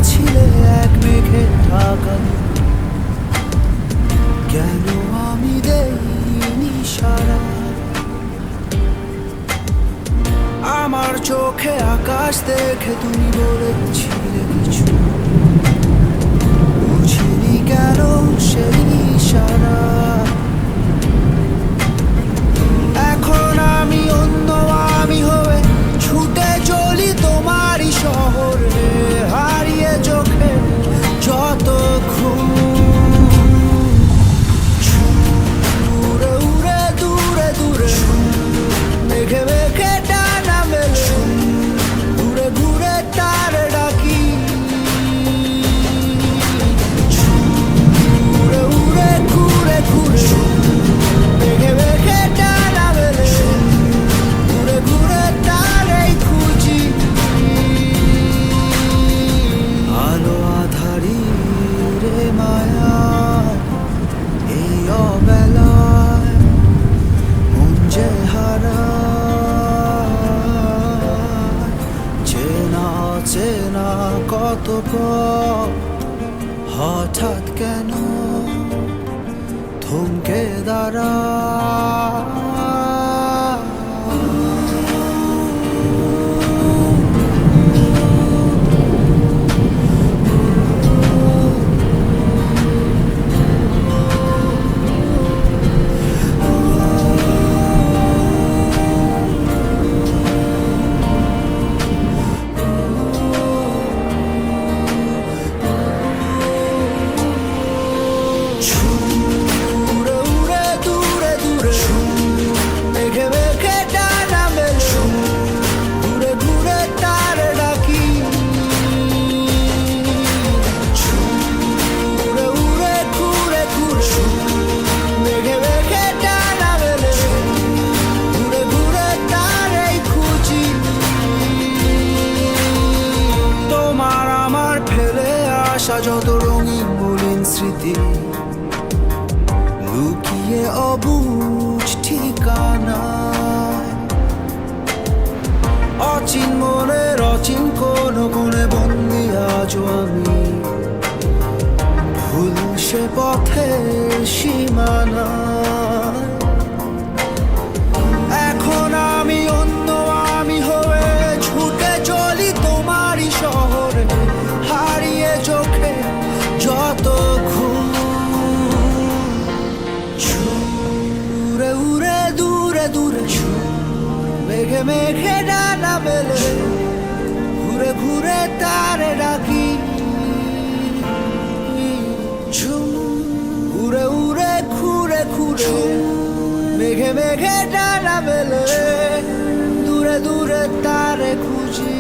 ছিলে এক মেঘে ঢাকা, কেন আমি দেইনি সারা? আমার চোখে আকাশ দেখে তুমি বলেছিলে কিছু, বুঝিনি কেন সেই ইশারা। এখন আমি অন্য আমি হয়ে ছুটে চলি তোমারই শহরে, হারিয়ে চোখে যত ঘুম। উড়ে উড়ে দূরে দূরে মেঘে মেঘে ডানা মেলে, ঘুরে ঘুরে তার ডাকি। উড়ে উড়ে ঘুরে ঘুরে মেঘে মেঘে ডানা মেলে, ঘুরে ঘুরে তারই খুঁজি। আলো আধারি রে মায়া এই অবেলায়, মন যে হারায় চেনা চেনা কত পথ, হঠাৎ কেন থমকে দাঁড়ায়। উড়ে উড়ে দূরে দূরে মেঘে মেঘে ডানা মেলে, ঘুরে ঘুরে তার ডাকি। উড়ে উড়ে ঘুরে ঘুরে মেঘে মেঘে ডানা মেলে, ঘুরে ঘুরে তারই খুঁজি। তোমার আমার ফেলে আসা যত রঙিন মলিন স্মৃতি, লুকিয়ে অবুঝ ঠিকানায়, অচিন মনের অচিন কোন কোণে বন্দি আজও আমি, ভুল সে পথের সীমানায়। এখন আমি অন্য আমি হয়ে ছুটে চলি তোমারই শহরে, হারিয়ে চোখে যত ঘুম। উড়ে উড়ে দূরে দূরে মেঘে মেঘে ডানা মেলে, ঘুরে ঘুরে তারে ডাকি। উড়ে উড়ে ঘুরে ঘুরে মেঘে মেঘে ডানা মেলে, দূরে দূরে তারে খুঁজি।